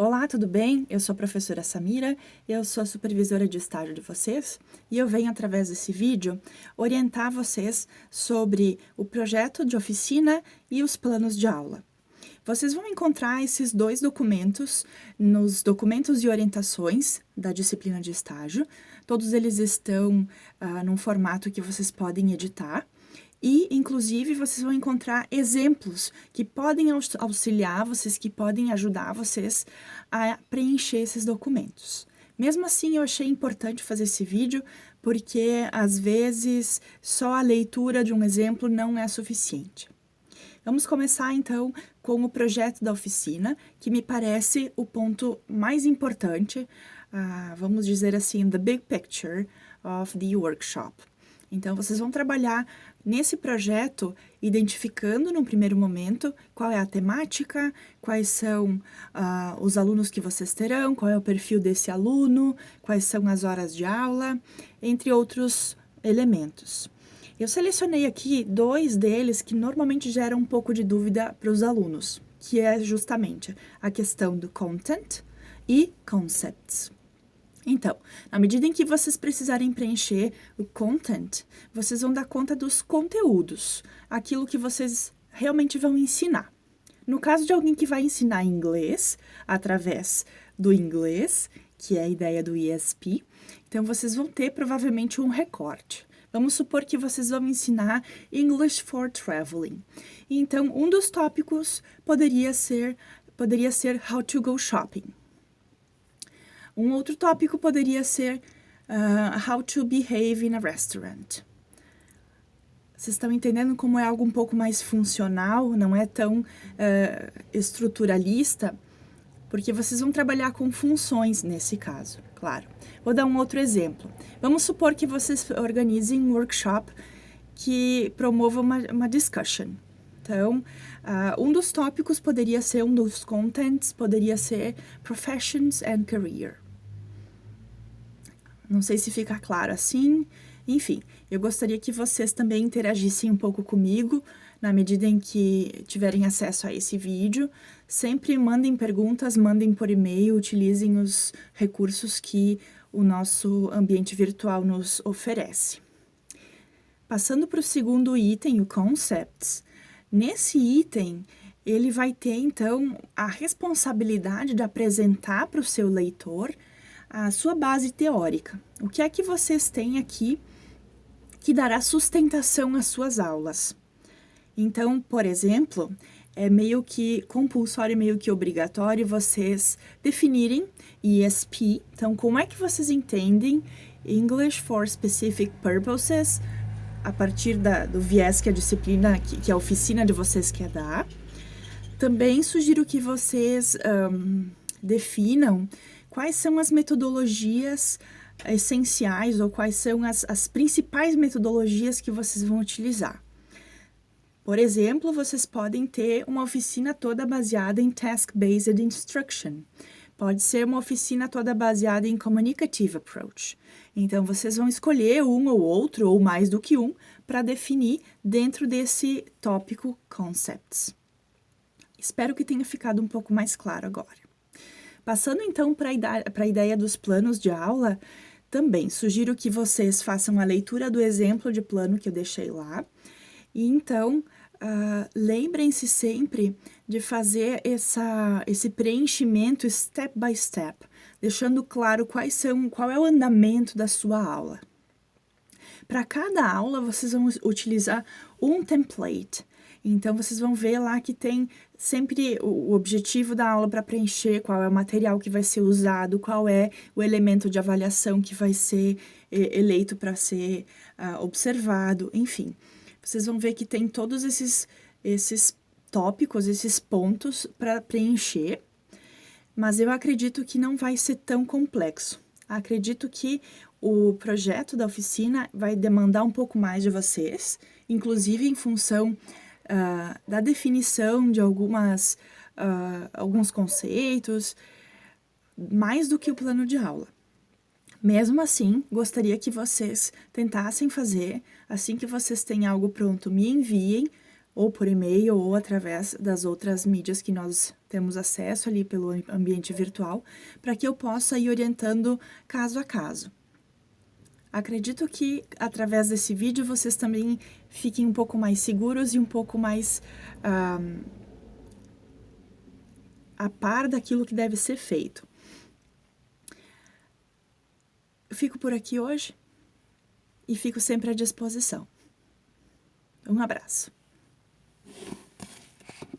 Olá, tudo bem? Eu sou a professora Samira, eu sou a supervisora de estágio de vocês e eu venho, através desse vídeo, orientar vocês sobre o projeto de oficina e os planos de aula. Vocês vão encontrar esses dois documentos nos documentos e orientações da disciplina de estágio. Todos eles estão num formato que vocês podem editar. E, inclusive, vocês vão encontrar exemplos que podem auxiliar vocês, que podem ajudar vocês a preencher esses documentos. Mesmo assim, eu achei importante fazer esse vídeo, porque, às vezes, só a leitura de um exemplo não é suficiente. Vamos começar, então, com o projeto da oficina, que me parece o ponto mais importante, vamos dizer assim, the big picture of the workshop. Então, vocês vão trabalhar nesse projeto, identificando num primeiro momento qual é a temática, quais são os alunos que vocês terão, qual é o perfil desse aluno, quais são as horas de aula, entre outros elementos. Eu selecionei aqui dois deles que normalmente geram um pouco de dúvida para os alunos, que é justamente a questão do content e concepts. Então, na medida em que vocês precisarem preencher o content, vocês vão dar conta dos conteúdos, aquilo que vocês realmente vão ensinar. No caso de alguém que vai ensinar inglês, através do inglês, que é a ideia do ESP, então vocês vão ter provavelmente um recorte. Vamos supor que vocês vão ensinar English for Traveling. Então, um dos tópicos poderia ser How to Go Shopping. Um outro tópico poderia ser How to Behave in a Restaurant. Vocês estão entendendo como é algo um pouco mais funcional, não é tão estruturalista? Porque vocês vão trabalhar com funções nesse caso, claro. Vou dar um outro exemplo. Vamos supor que vocês organizem um workshop que promova uma discussion. Então, um dos tópicos poderia ser, um dos contents poderia ser Professions and Career. Não sei se fica claro assim. Enfim, eu gostaria que vocês também interagissem um pouco comigo, na medida em que tiverem acesso a esse vídeo. Sempre mandem perguntas, mandem por e-mail, utilizem os recursos que o nosso ambiente virtual nos oferece. Passando para o segundo item, o Concepts. Nesse item, ele vai ter, então, a responsabilidade de apresentar para o seu leitor a sua base teórica. O que é que vocês têm aqui que dará sustentação às suas aulas? Então, por exemplo, é meio que compulsório, meio que obrigatório vocês definirem ESP. Então, como é que vocês entendem English for Specific Purposes, a partir do viés que a disciplina, que a oficina de vocês quer dar. Também sugiro que vocês definam quais são as metodologias essenciais ou quais são as principais metodologias que vocês vão utilizar. Por exemplo, vocês podem ter uma oficina toda baseada em Task-Based Instruction. Pode ser uma oficina toda baseada em Communicative Approach. Então, vocês vão escolher um ou outro, ou mais do que um, para definir dentro desse tópico Concepts. Espero que tenha ficado um pouco mais claro agora. Passando, então, para a ideia dos planos de aula, também sugiro que vocês façam a leitura do exemplo de plano que eu deixei lá. E, então, lembrem-se sempre de fazer esse preenchimento step by step, deixando claro qual é o andamento da sua aula. Para cada aula, vocês vão utilizar um template. Então, vocês vão ver lá que tem sempre o objetivo da aula para preencher, qual é o material que vai ser usado, qual é o elemento de avaliação que vai ser eleito para ser observado, enfim. Vocês vão ver que tem todos esses tópicos, esses pontos para preencher, mas eu acredito que não vai ser tão complexo. Acredito que o projeto da oficina vai demandar um pouco mais de vocês, inclusive em função da definição de alguns conceitos, mais do que o plano de aula. Mesmo assim, gostaria que vocês tentassem fazer, assim que vocês têm algo pronto, me enviem ou por e-mail, ou através das outras mídias que nós temos acesso ali pelo ambiente virtual, para que eu possa ir orientando caso a caso. Acredito que, através desse vídeo, vocês também fiquem um pouco mais seguros e um pouco mais a par daquilo que deve ser feito. Eu fico por aqui hoje e fico sempre à disposição. Um abraço.